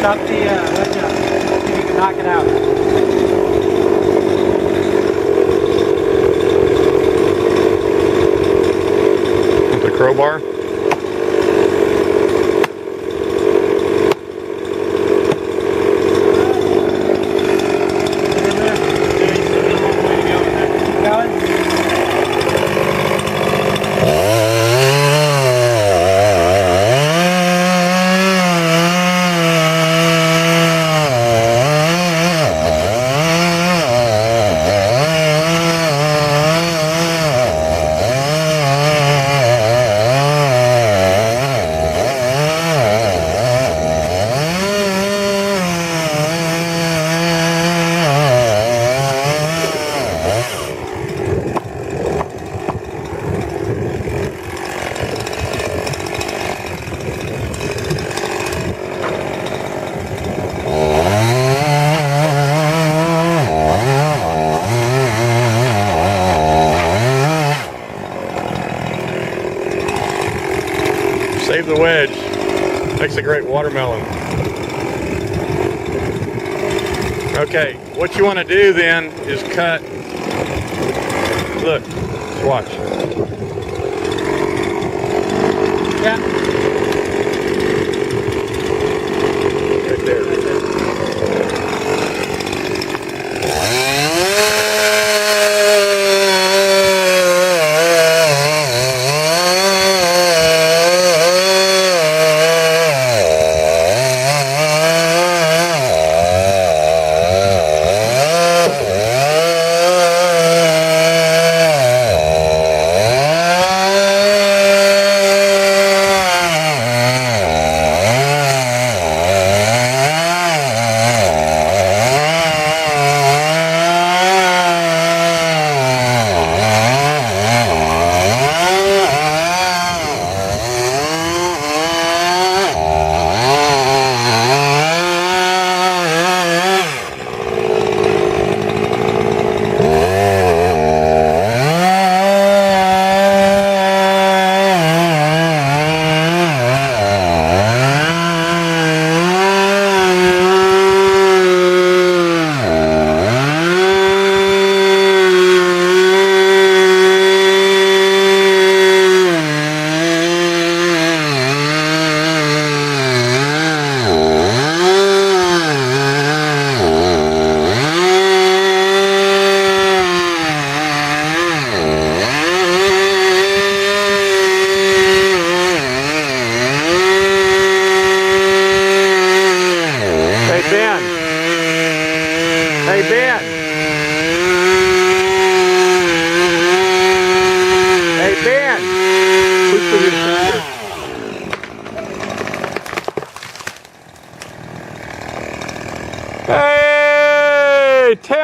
Stop the wedge up. See if you can knock it out. With the crowbar? Save the wedge. Makes a great watermelon. Okay, what you want to do then is cut. Look, watch. Yeah. Right there. Hey, Ben. Hey, Ben. Push for your finger. Hey, 10.